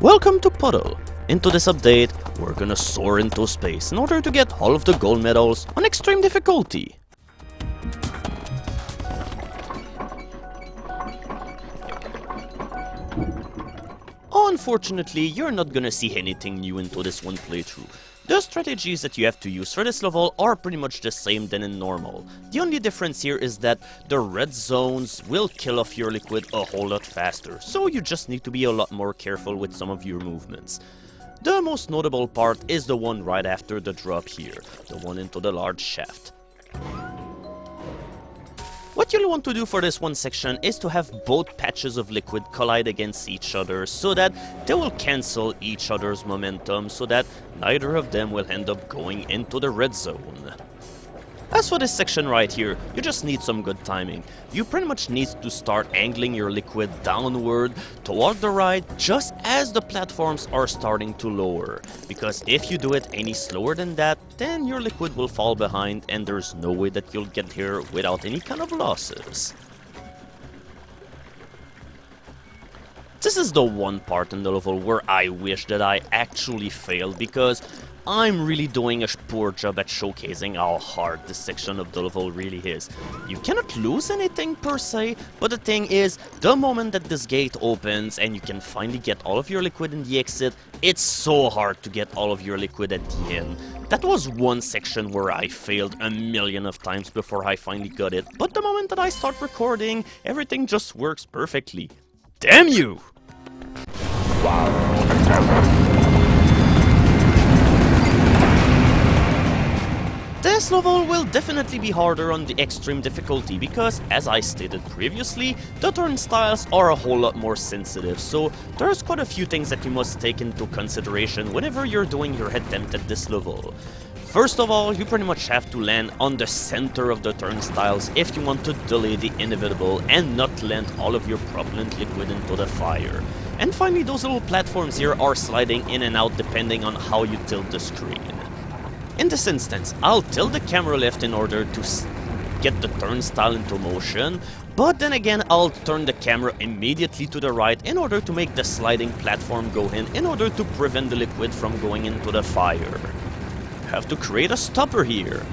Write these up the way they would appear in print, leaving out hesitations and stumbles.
Welcome to Puddle. Into this update, we're gonna soar into space in order to get all of the gold medals on extreme difficulty. Unfortunately, you're not gonna see anything new into this one playthrough. The strategies that you have to use for this level are pretty much the same than in normal. The only difference here is that the red zones will kill off your liquid a whole lot faster, so you just need to be a lot more careful with some of your movements. The most notable part is the one right after the drop here, the one into the large shaft. What you'll want to do for this one section is to have both patches of liquid collide against each other so that they will cancel each other's momentum so that neither of them will end up going into the red zone. As for this section right here, you just need some good timing. You pretty much need to start angling your liquid downward toward the right just as the platforms are starting to lower. Because if you do it any slower than that, then your liquid will fall behind and there's no way that you'll get here without any kind of losses. This is the one part in the level where I wish that I actually failed because I'm really doing a poor job at showcasing how hard this section of the level really is. You cannot lose anything per se, but the thing is, the moment that this gate opens and you can finally get all of your liquid in the exit, it's so hard to get all of your liquid at the end. That was one section where I failed a million of times before I finally got it, but the moment that I start recording, everything just works perfectly. Damn you! This level will definitely be harder on the extreme difficulty because, as I stated previously, the turnstiles are a whole lot more sensitive, so there's quite a few things that you must take into consideration whenever you're doing your attempt at this level. First of all, you pretty much have to land on the center of the turnstiles if you want to delay the inevitable and not land all of your propellant liquid into the fire. And finally, those little platforms here are sliding in and out depending on how you tilt the screen. In this instance, I'll tilt the camera left in order to get the turnstile into motion, but then again I'll turn the camera immediately to the right in order to make the sliding platform go in order to prevent the liquid from going into the fire. Have to create a stopper here.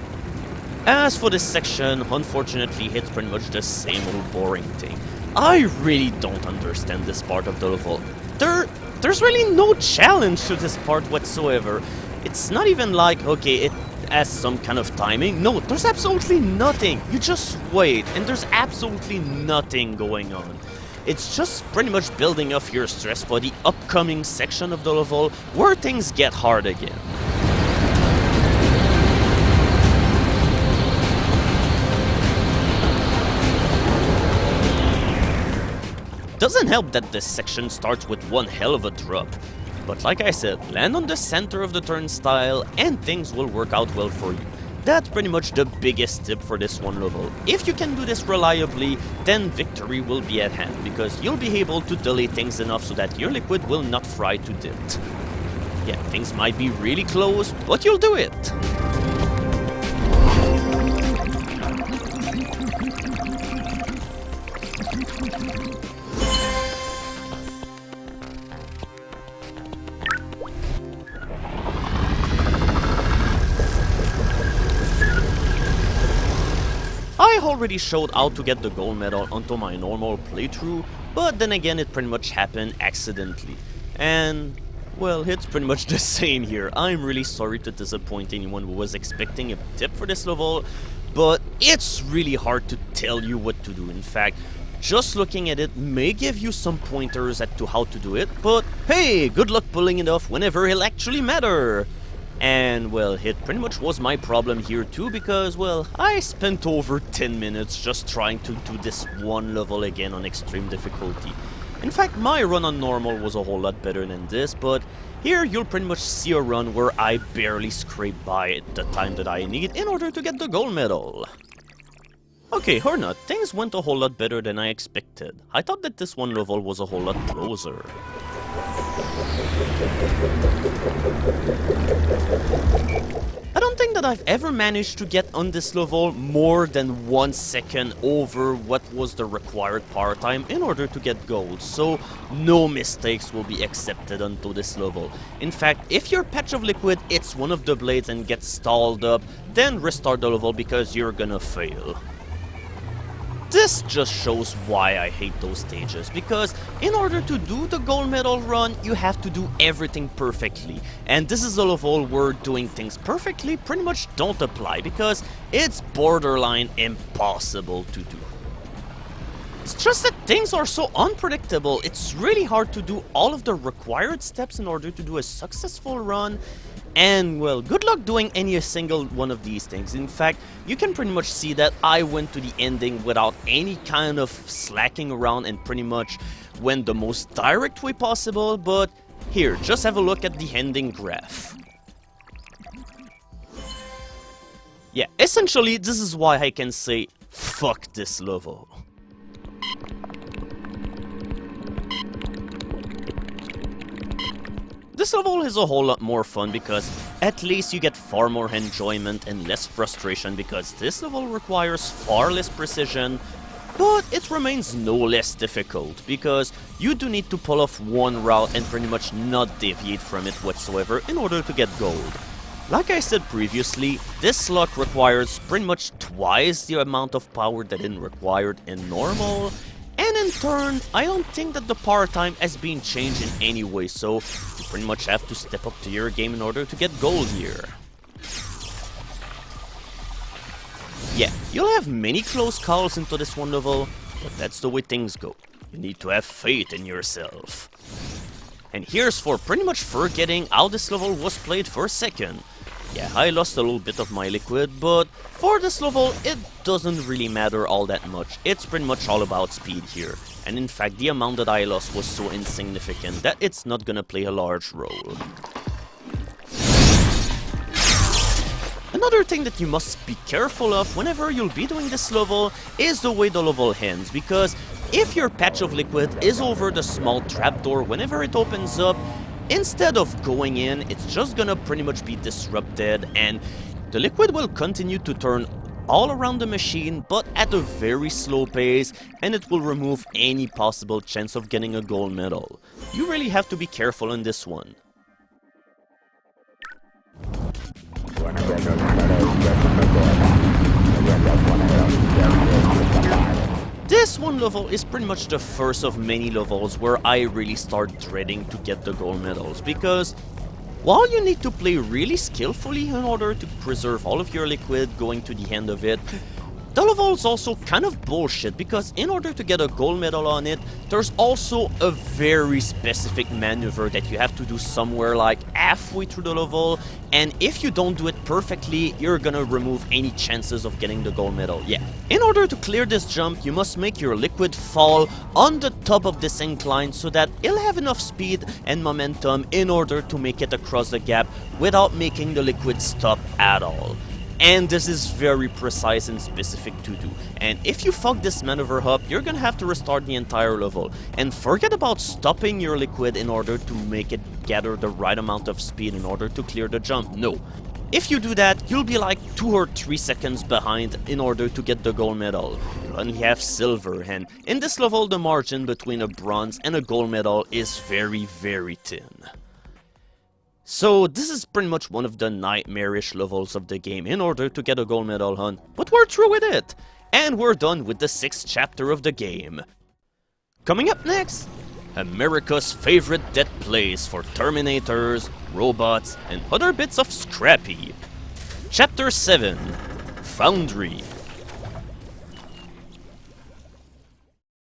As for this section, unfortunately it's pretty much the same old boring thing. I really don't understand this part of the level. There's really no challenge to this part whatsoever. It's not even like, okay, it has some kind of timing. No, there's absolutely nothing. You just wait, and there's absolutely nothing going on. It's just pretty much building up your stress for the upcoming section of the level where things get hard again. Doesn't help that this section starts with one hell of a drop. But like I said, land on the center of the turnstile and things will work out well for you. That's pretty much the biggest tip for this one level. If you can do this reliably, then victory will be at hand, because you'll be able to delay things enough so that your liquid will not fry to death. Yeah, things might be really close, but you'll do it! I already showed how to get the gold medal onto my normal playthrough, but then again it pretty much happened accidentally. And, well, it's pretty much the same here. I'm really sorry to disappoint anyone who was expecting a tip for this level, but it's really hard to tell you what to do. In fact, just looking at it may give you some pointers as to how to do it, but hey, good luck pulling it off whenever it'll actually matter! And, well, it pretty much was my problem here too, because, well, I spent over 10 minutes just trying to do this one level again on extreme difficulty. In fact, my run on normal was a whole lot better than this, but here you'll pretty much see a run where I barely scrape by the time that I need in order to get the gold medal. Okay, or not, things went a whole lot better than I expected. I thought that this one level was a whole lot closer. I don't think that I've ever managed to get on this level more than 1 second over what was the required power time in order to get gold, so no mistakes will be accepted onto this level. In fact, if your patch of liquid hits one of the blades and gets stalled up, then restart the level because you're gonna fail. This just shows why I hate those stages, because in order to do the gold medal run, you have to do everything perfectly. And this is a level where doing things perfectly pretty much don't apply, because it's borderline impossible to do. It's just that things are so unpredictable, it's really hard to do all of the required steps in order to do a successful run. And, well, good luck doing any single one of these things. In fact, you can pretty much see that I went to the ending without any kind of slacking around and pretty much went the most direct way possible, but here, just have a look at the ending graph. Yeah, essentially, this is why I can say, fuck this level. This level is a whole lot more fun because at least you get far more enjoyment and less frustration, because this level requires far less precision, but it remains no less difficult because you do need to pull off one route and pretty much not deviate from it whatsoever in order to get gold. Like I said previously, this slot requires pretty much twice the amount of power that is required in normal. And in turn, I don't think that the power time has been changed in any way, so you pretty much have to step up to your game in order to get gold here. Yeah, you'll have many close calls into this one level, but that's the way things go. You need to have faith in yourself. And here's for pretty much forgetting how this level was played for a second. Yeah, I lost a little bit of my liquid, but for this level, it doesn't really matter all that much. It's pretty much all about speed here. And in fact, the amount that I lost was so insignificant that it's not gonna play a large role. Another thing that you must be careful of whenever you'll be doing this level is the way the level ends, because if your patch of liquid is over the small trapdoor whenever it opens up, instead of going in, it's just gonna pretty much be disrupted, and the liquid will continue to turn all around the machine, but at a very slow pace, and it will remove any possible chance of getting a gold medal. You really have to be careful on this one. This one level is pretty much the first of many levels where I really start dreading to get the gold medals, because while you need to play really skillfully in order to preserve all of your liquid going to the end of it, the level is also kind of bullshit, because in order to get a gold medal on it, there's also a very specific maneuver that you have to do somewhere like halfway through the level, and if you don't do it perfectly, you're gonna remove any chances of getting the gold medal. Yeah. In order to clear this jump, you must make your liquid fall on the top of this incline so that it'll have enough speed and momentum in order to make it across the gap without making the liquid stop at all. And this is very precise and specific to do. And if you fuck this maneuver up, you're gonna have to restart the entire level. And forget about stopping your liquid in order to make it gather the right amount of speed in order to clear the jump. No. If you do that, you'll be like 2 or 3 seconds behind in order to get the gold medal. You'll only have silver, and in this level the margin between a bronze and a gold medal is very, very thin. So this is pretty much one of the nightmarish levels of the game in order to get a gold medal on, but we're through with it! And we're done with the 6th chapter of the game. Coming up next, America's favorite dead place for Terminators, robots, and other bits of scrap heap. Chapter 7, Foundry.